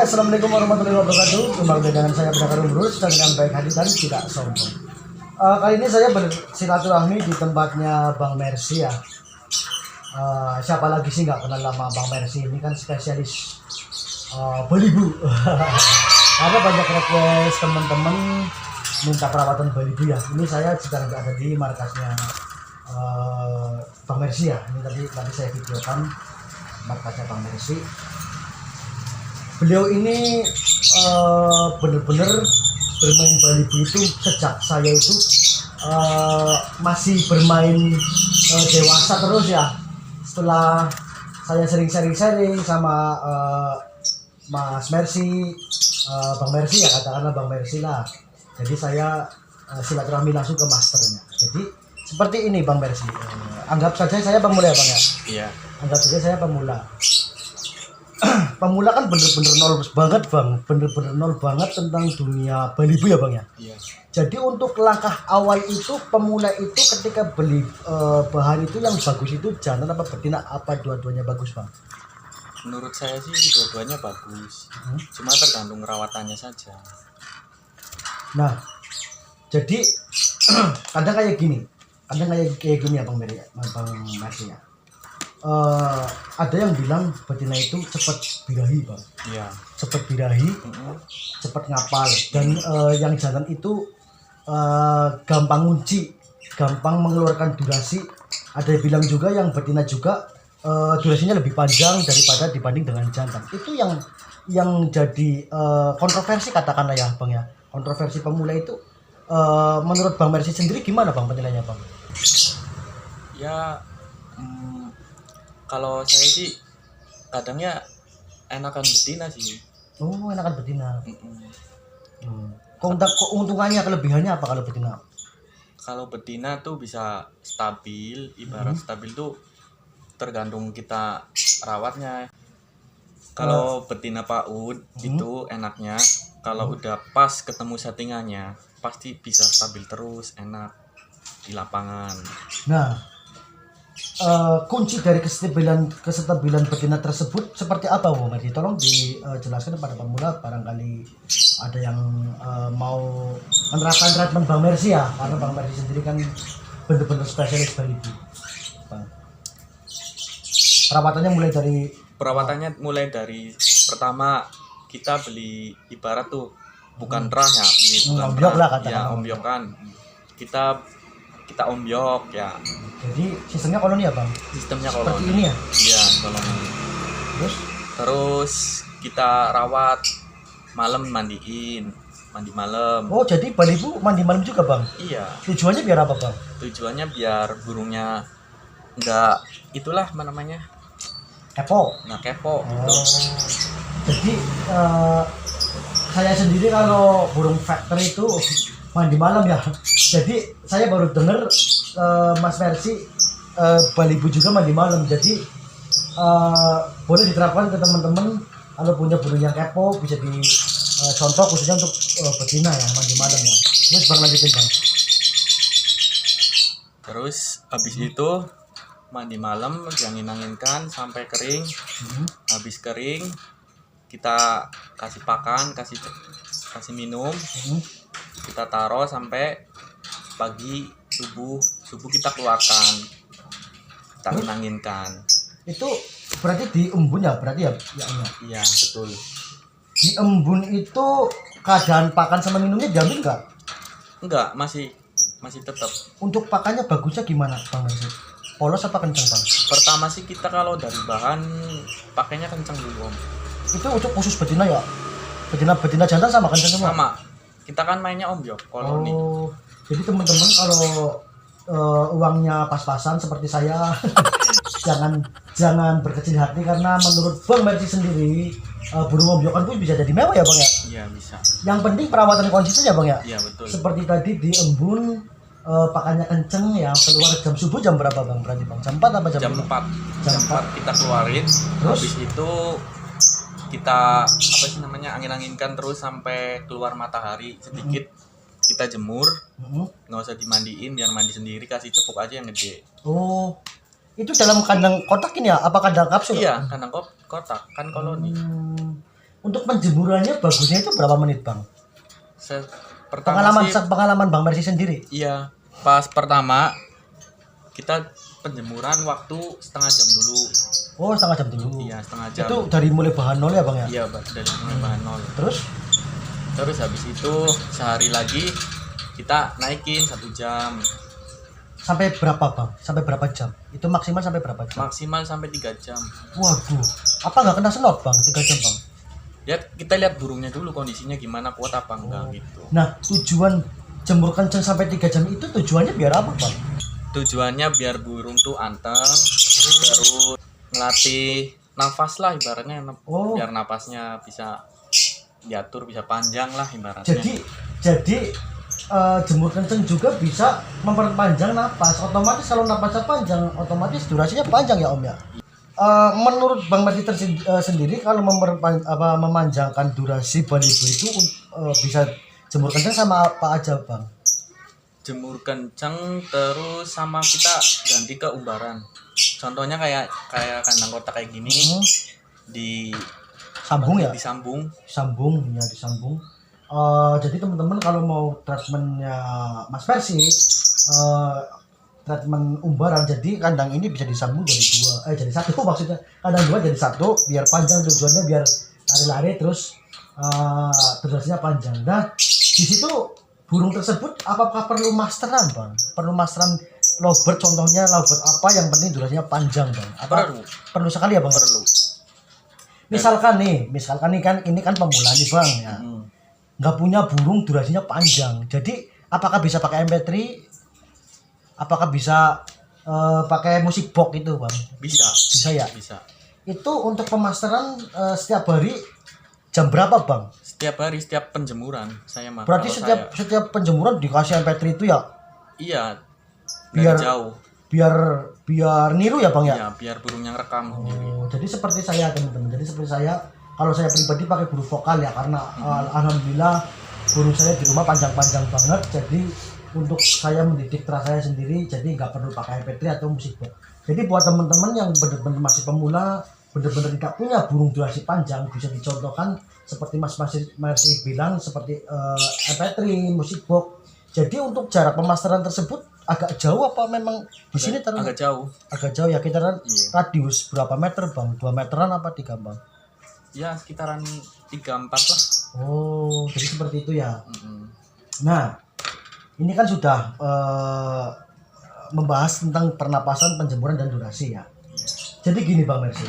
Assalamualaikum warahmatullahi wabarakatuh. Kembali dengan saya Pendekar Umrus dan dengan baik hati dan tidak sombong. Kali ini saya bersilaturahmi di tempatnya Bang Mercy ya. Siapa lagi sih nggak kenal lama Bang Mercy, ini kan spesialis Balibu. Ada banyak request teman-teman minta perawatan Balibu ya. Ini saya sedang ada di markasnya Bang Mercy ya. Ini tadi saya videokan markasnya Bang Mercy. Beliau ini benar-benar bermain Balibu itu sejak saya itu masih bermain dewasa terus ya. Setelah saya sering sharing sama Mas Mercy, Bang Mercy ya, katakanlah Bang Mercy lah. Jadi saya silaturahmi langsung ke masternya. Jadi seperti ini Bang Mercy. Anggap saja saya pemula ya Bang ya. Iya. Anggap saja saya pemula. Pemula kan bener-bener nol banget Bang, bener-bener nol banget tentang dunia Balibu ya Bang ya. Iya. Jadi untuk langkah awal itu pemula itu ketika beli bahan itu yang bagus itu jantan apa betina, apa dua-duanya bagus Bang? Menurut saya sih dua-duanya bagus. Cuma tergantung rawatannya saja. Nah, jadi kadang kayak gini ya Bang Meri, Bang Mercy ya. Ada yang bilang betina itu cepat birahi Bang. Iya. Cepat birahi, cepat ngapal, dan yang jantan itu gampang ngunci, gampang mengeluarkan durasi. Ada yang bilang juga yang betina juga durasinya lebih panjang daripada dibanding dengan jantan. Itu yang jadi kontroversi katakanlah ya Bang ya. Kontroversi pemula itu menurut Bang Mercy sendiri gimana Bang penilaiannya Bang? Ya, kalau saya sih kadangnya enakan betina sih. Oh, enakan betina. Keuntungannya, kelebihannya apa kalau betina? Kalau betina tuh bisa stabil, ibarat stabil tuh tergantung kita rawatnya. Kalau betina PAUD itu enaknya kalau udah pas ketemu settingannya pasti bisa stabil terus, enak di lapangan. Nah, kunci dari kestabilan betina tersebut seperti apa Bang Mercy? Tolong dijelaskan kepada pemula, barangkali ada yang mau menerapkan treatment Bang Mercy ya, karena Bang Mercy sendiri kan benar-benar spesialis Balibu. Perawatannya mulai dari Pertama kita beli ibarat tuh bukan rah ya, beli bukan ombyok lah ya, katakan. ombyokan. Kita ombyok ya. Jadi sistemnya koloni ya Bang? Sistemnya Seperti koloni. ini ya? Iya, koloni. Terus kita rawat malam, mandi malam. oh, jadi Balibu mandi malam juga Bang? Iya. Tujuannya biar apa Bang? Tujuannya biar burungnya enggak itulah apa namanya? Kepo. Nggak kepo gitu. Jadi saya sendiri kalau burung factor itu mandi malam ya. Jadi saya baru dengar Mas Mercy Balibu juga mandi malam. Jadi boleh diterapkan ke teman-teman kalau punya burung yang kepo, bisa dicontoh khususnya untuk betina ya, mandi malam ya. Terus Bang lanjutin Bang. Terus habis itu mandi malam, diangin-anginkan sampai kering. Habis kering kita kasih pakan, kasih minum. Kita taruh sampai pagi, subuh kita keluarkan, kita angin-anginkan. Itu berarti di embun ya, berarti ya? Iya, betul. Di embun itu keadaan pakan sama minumnya diambil nggak? Enggak, masih tetap. Untuk pakannya bagusnya gimana Bang Mercy? Polos apa kencang Bang? Pertama sih kita kalau dari bahan pakainya kencang dulu Om. Itu untuk khusus betina ya? Betina jantan sama kencang semua? Sama. Kita kan mainnya ombyok koloni. Oh, jadi teman-teman kalau uangnya pas-pasan seperti saya jangan berkecil hati, karena menurut Bang Mercy sendiri burung ombyokan pun bisa jadi mewah ya Bang ya? Iya, bisa. Yang penting perawatan konsisten ya Bang ya? Iya, betul. Seperti tadi di embun pakannya kenceng ya, keluar jam subuh jam berapa Bang? Berarti Bang jam 4 apa jam 5? Jam 4 kita keluarin. Terus? Habis itu kita angin-anginkan terus sampai keluar matahari sedikit. Kita jemur, nggak usah dimandiin, biar mandi sendiri, kasih cepuk aja yang gede. Oh, itu dalam kandang kotak ini ya? Apa kandang kapsul? Iya, kandang kotak kan koloni. Untuk penjemurannya bagusnya itu berapa menit Bang? Pertama Pengalaman Bang Mercy sendiri. iya, pas pertama kita penjemuran waktu setengah jam dulu. Oh, setengah jam dulu. Iya, setengah jam. Itu dari mulai bahan nol ya Bang ya? Iya, dari mulai bahan nol. Terus Habis itu sehari lagi kita naikin 1 jam. sampai berapa Bang? Sampai berapa jam? Itu maksimal sampai berapa jam? Maksimal sampai 3 jam. Waduh, apa nggak kena senot Bang 3 jam Bang? Ya kita lihat burungnya dulu kondisinya gimana, kuat apa enggak gitu. Nah, tujuan jemur kencang sampai 3 jam itu tujuannya biar apa Bang? Tujuannya biar burung tuh anteng, terus ngelatih nafas lah ibaratnya, biar napasnya bisa diatur, bisa panjang lah ibaratnya. Jadi jemur kencang juga bisa memperpanjang napas. Otomatis kalau napasnya panjang, otomatis durasinya panjang ya Om ya. Menurut Bang Mercy sendiri kalau memanjangkan durasi baliho itu bisa jemur kencang sama apa aja Bang? Jemur kencang terus sama kita ganti ke umbaran. Contohnya kayak kandang kotak kayak gini, Sambung ya? Disambung. Disambung. Jadi teman-teman kalau mau treatmentnya Mas Mercy, treatment umbaran, jadi kandang ini bisa disambung jadi satu maksudnya, kandang 2 jadi 1 biar panjang, tujuannya biar lari-lari terus durasinya panjang. Nah di situ burung tersebut apakah perlu masteran Bang? Perlu masteran lovebird, contohnya lovebird apa yang penting durasinya panjang Bang? Perlu sekali ya Bang? Perlu. Misalkan nih kan ini kan pemula nih Bang ya. Nggak punya burung durasinya panjang, jadi apakah bisa pakai MP3, apakah bisa pakai musik box itu Bang? Bisa ya? Bisa. Itu untuk pemasteran setiap hari jam berapa Bang? Setiap hari, setiap penjemuran saya mah. Berarti setiap penjemuran dikasih MP3 itu ya? Iya, biar jauh. Biar niru ya Bang ya? Iya, biar burungnya rekam sendiri. Jadi seperti saya teman-teman, kalau saya pribadi pakai burung vokal ya, karena alhamdulillah burung saya di rumah panjang-panjang banget, jadi untuk saya mendidik terah saya sendiri, jadi nggak perlu pakai MP3 atau musik box. Jadi buat teman-teman yang benar-benar masih pemula, benar-benar tidak punya burung durasi panjang, bisa dicontohkan seperti Mas Mercy bilang, seperti MP3, musik box. Jadi untuk jarak pemasteran tersebut agak jauh apa memang di sini agak jauh? Agak jauh ya, kita radius berapa meter Bang? 2 meteran apa 3 Bang? Ya sekitaran 3-4 lah. Oh, jadi seperti itu ya. Nah, ini kan sudah membahas tentang pernapasan, penjemuran dan durasi ya. Jadi gini Bang Mercy,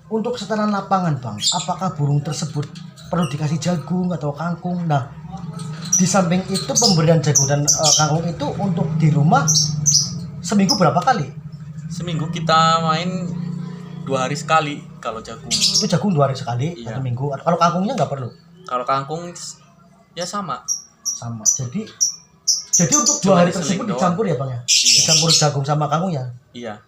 untuk setelan lapangan Bang, apakah burung tersebut perlu dikasih jagung atau kangkung? Nah, di samping itu pemberian jagung dan kangkung itu untuk di rumah seminggu berapa kali? Seminggu kita main 2 hari sekali kalau jagung. Itu jagung 2 hari sekali, iya. 1 minggu. Kalau kangkungnya nggak perlu? Kalau kangkung ya sama. Jadi untuk 2 hari tersebut dicampur ya Bang ya? Iya. Dicampur jagung sama kangkung ya? Iya.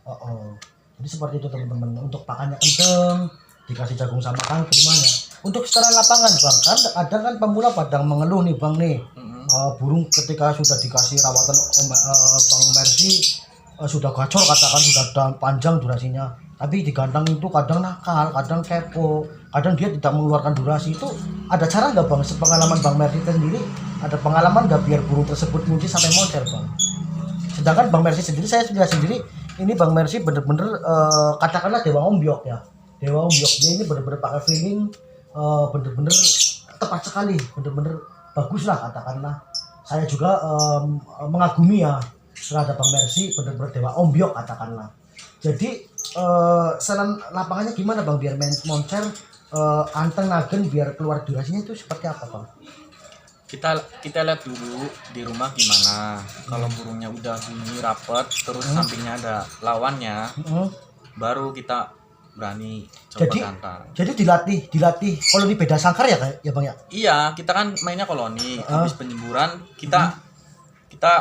Jadi seperti itu teman-teman. Untuk pakannya kenceng, dikasih jagung sama kangkung rumahnya. Untuk secara lapangan Bang, kan ada kan pemula padang mengeluh nih Bang nih. Burung ketika sudah dikasih rawatan Bang Mercy sudah gacor, katakan sudah panjang durasinya, tapi digantang itu kadang nakal, kadang kepo, kadang dia tidak mengeluarkan durasi. Itu ada cara nggak Bang, sepengalaman Bang Mercy sendiri, ada pengalaman nggak biar burung tersebut muncul sampai moncer Bang? Sedangkan Bang Mercy sendiri, saya sendiri ini Bang Mercy bener-bener katakanlah dewa ombyok ya, dewa ombyok. Dia ini bener-bener pakai feeling, bener-bener tepat sekali, bener-bener bagus lah katakanlah. Saya juga mengagumi ya terhadap Bang Mercy, bener-bener dewa ombyok katakanlah. Jadi selain lapangannya gimana Bang biar main moncer, anteng nagen biar keluar durasinya itu seperti apa Bang? Kita lihat dulu di rumah gimana. Kalau burungnya udah bunyi rapet, terus sampingnya ada lawannya, baru kita berani coba kantang. Jadi dilatih koloni beda sangkar ya Bang ya? Iya, kita kan mainnya koloni. Habis penjemuran kita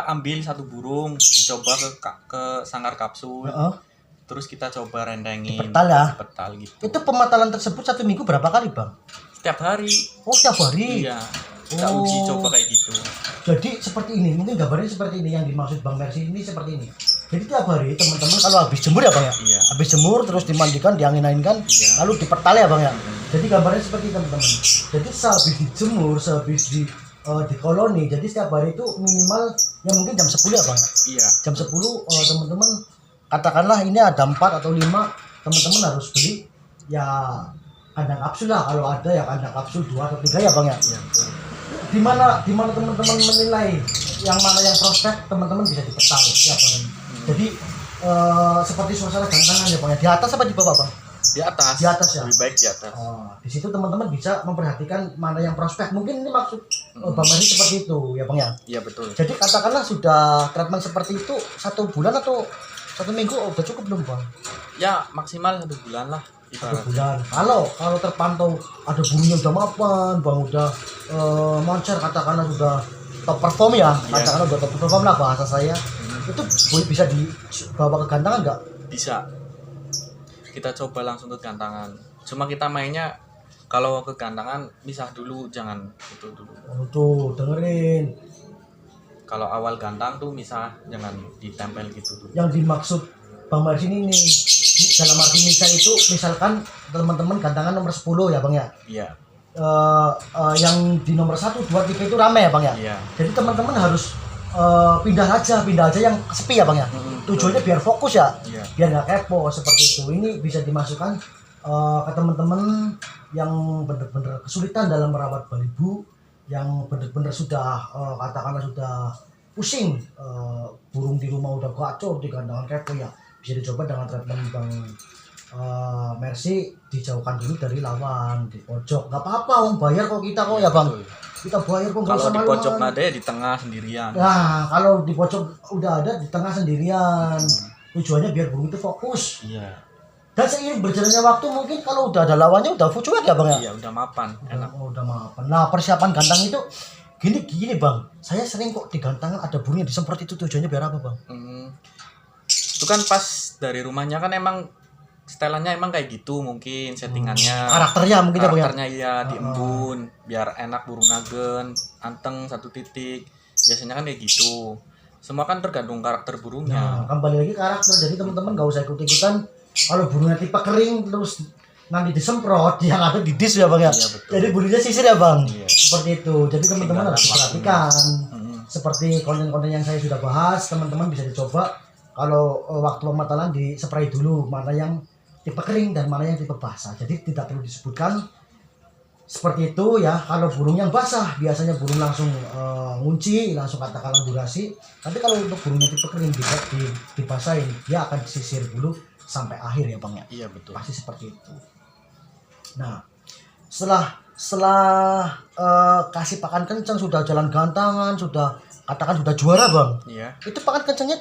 ambil 1 burung, dicoba ke sangkar kapsul. Terus kita coba rendengin. Dipetal gitu. Itu pemetalan tersebut 1 minggu berapa kali Bang? Setiap hari. Oh, setiap hari? Iya. Kita uji coba kayak gitu. Jadi seperti ini, mungkin gambarnya seperti ini yang dimaksud Bang Mercy ini seperti ini. Jadi tiap hari teman-teman kalau habis jemur ya bang ya, Iya. habis jemur terus dimandikan, diangin-anginkan, Iya. lalu dipertal ya bang ya. Jadi gambarnya seperti itu teman-teman. Jadi sehabis dijemur, sehabis di koloni, jadi setiap hari itu minimal ya mungkin jam 10 ya bang ya. Iya. Jam 10 teman-teman katakanlah ini ada 4 atau 5, teman-teman harus beli ya kandang kapsul lah, kalau ada ya kandang kapsul 2 atau 3 ya bang ya. Iya, betul. Dimana teman-teman menilai yang mana yang prospek, teman-teman bisa dipetal ya bang. Jadi seperti suasana gantangan ya bang ya, di atas apa di bawah bang? Di atas. Di atas ya. Lebih baik di atas. Di situ teman-teman bisa memperhatikan mana yang prospek. Mungkin ini maksud bang Mari seperti itu ya bang ya. Iya, betul. Jadi katakanlah sudah treatment seperti itu 1 bulan atau 1 minggu, udah cukup belum bang? Ya, maksimal 1 bulan lah 1 ibaratnya. bulan. Kalau terpantau ada burungnya udah mapan bang, udah moncer, katakanlah sudah top perform ya, katakanlah udah top perform lah bahasa saya, itu bisa dibawa ke gantangan nggak? Bisa. Kita coba langsung ke gantangan. Cuma kita mainnya kalau ke gantangan misah dulu, jangan itu dulu. Oh, tuh dengerin, Kalau awal gantang tuh misah, jangan ditempel gitu dulu. yang dimaksud bang Mari ini nih, dalam arti misal itu misalkan teman-teman gantangan nomor 10 ya bang ya. Iya. Yang di nomor 1, 2, 3 itu ramai ya bang ya. Iya. Jadi teman-teman harus pindah aja yang sepi ya bang ya. Tujuannya biar fokus ya, Iya. biar nggak kepo seperti itu. Ini bisa dimasukkan ke teman-teman yang benar-benar kesulitan dalam merawat balibu, yang benar-benar sudah katakanlah sudah pusing, burung di rumah udah gacor di gandangan kepo ya, bisa dicoba dengan treatment bang Mercy. Dijauhkan dulu dari lawan, di pojok nggak apa-apa, om bayar kok kita kok ya bang, Betul. kita bayar kok, nggak Kalau usah di pojok malu-malu. nggak ada ya di tengah sendirian. Nah, kalau di pojok udah ada, di tengah sendirian. Tujuannya biar burung itu fokus. Iya. Dan seiring berjalannya waktu mungkin kalau udah ada lawannya udah cuek ya bang ya. Iya, udah mapan, enak. Udah maafan. Nah persiapan gantang itu gini bang. Saya sering kok di gantangan ada burung yang disemprot, itu tujuannya biar apa bang? Itu kan pas dari rumahnya kan emang setelannya emang kayak gitu, mungkin settingannya. Karakternya mungkin ya bang ya. Karakternya iya diembun, biar enak burung nagen, anteng 1 titik. Biasanya kan kayak gitu. Semua kan tergantung karakter Nah, burungnya. kembali lagi karakter. Jadi teman-teman nggak usah ikut-ikutan. Kalau burungnya tipe kering terus nanti disemprot, yang ada di dish ya bang ya. Iya, betul. Jadi burungnya sisir ya bang. Iya. Seperti itu. Jadi teman-teman harus diperhatikan. Seperti konten-konten yang saya sudah bahas, teman-teman bisa dicoba. Kalau waktu pematalan di spray dulu mana yang tipe kering dan mana yang tipe basah. Jadi tidak perlu disebutkan seperti itu ya. Kalau burung yang basah biasanya burung langsung ngunci, langsung katakanlah durasi. Tapi kalau untuk burung yang tipe kering dibasahin, dia akan disisir dulu sampai akhir ya bang ya. Iya, betul. Pasti seperti itu. Nah setelah kasih pakan kencang, sudah jalan gantangan, sudah katakan sudah juara bang, Iya. itu pakan kencangnya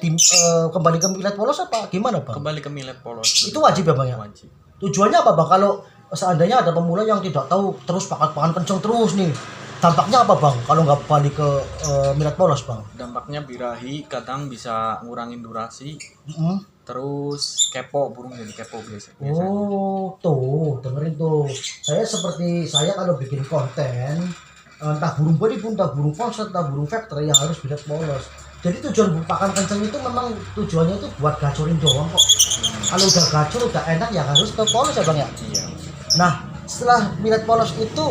kembali ke millet polos apa gimana bang? Kembali ke millet polos. Itu wajib ya bang ya? Wajib. Tujuannya apa bang? Kalau seandainya ada pemula yang tidak tahu terus pakan kencang terus nih, dampaknya apa bang kalau nggak balik ke millet polos bang? Dampaknya birahi, kadang bisa ngurangin durasi, Mm-mm. terus kepo, burung jadi kepo biasanya. Oh tuh dengerin tuh, saya kalau bikin konten entah burung body pun, entah burung falset, entah burung factory yang harus millet polos. Jadi tujuan pakan kencang itu memang tujuannya itu buat gacorin doang kok. Kalau udah gacor udah enak ya harus ke polos ya bang ya. Iya. Nah setelah millet polos itu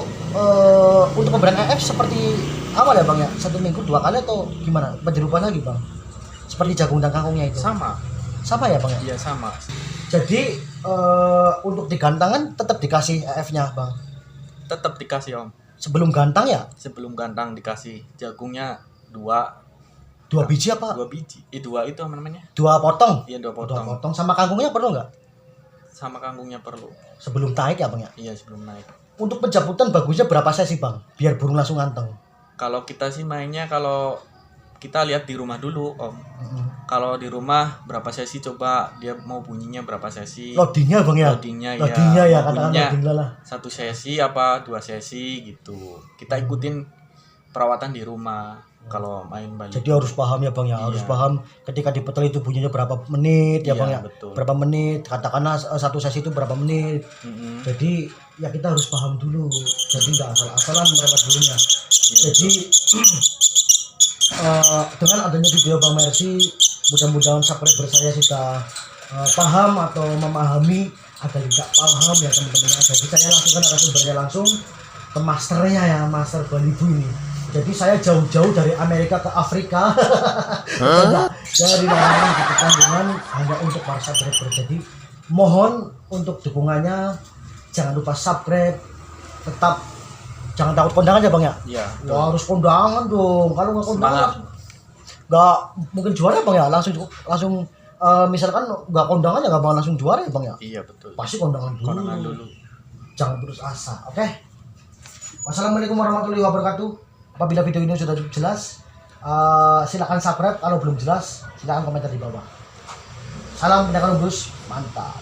untuk pemberian EF seperti awal ya bang ya, 1 minggu 2 kali atau gimana? Penjerupan lagi bang? Seperti jagung dan kangkungnya itu? Sama ya bang ya? Iya, sama. Jadi untuk di gantangan tetap dikasih EF-nya bang? Tetap dikasih om. Sebelum gantang ya? Sebelum gantang dikasih jagungnya 2 biji apa? 2 biji. 2 itu apa namanya? 2 potong? Iya, 2 2 potong. potong. Sama kangkungnya perlu nggak? Sama kangkungnya perlu. Sebelum naik ya bang ya? Iya, sebelum naik. Untuk penjamputan bagusnya berapa sesi bang? Biar burung langsung nganteng. Kalau kita sih mainnya, kalau kita lihat di rumah dulu om. Kalau di rumah berapa sesi, coba dia mau bunyinya berapa sesi. Loadingnya bang ya? Loadingnya Ya mau katakan bunyinya loading lah. 1 sesi apa 2 sesi gitu. Kita ikutin perawatan di rumah kalau main balik. Jadi harus paham ya bang ya, harus paham ketika dipetel itu bunyinya berapa menit ya Iya, bang ya, betul. berapa menit, katakanlah 1 sesi itu berapa menit. Jadi ya kita harus paham dulu, jadi nggak asal-asalan merawat burungnya. Jadi dengan adanya video bang Mercy Mudah-mudahan subscriber saya sudah paham atau memahami. Ada yang tidak paham ya teman-teman. Jadi saya langsung kan narasumbernya langsung ke masternya ya, master Balibu ini. Jadi saya jauh-jauh dari Amerika ke Afrika. Dari larangan ditekan dengan hanya untuk para subscriber. Jadi mohon untuk dukungannya, jangan lupa subscribe, tetap jangan takut kondangan ya bang ya. Iya. Wah, harus kondangan dong. Kalau nggak kondangan nggak mungkin juara bang ya. Langsung misalkan nggak kondangan ya nggak bakal langsung juara ya bang ya. Iya betul. Pasti kondangan dulu. Kondangan dulu. Jangan putus asa. Oke. Wassalamualaikum warahmatullahi wabarakatuh. Apabila video ini sudah cukup jelas, silakan subscribe. Kalau belum jelas, silakan komentar di bawah. Salam Pindah Kalung Blues, mantap.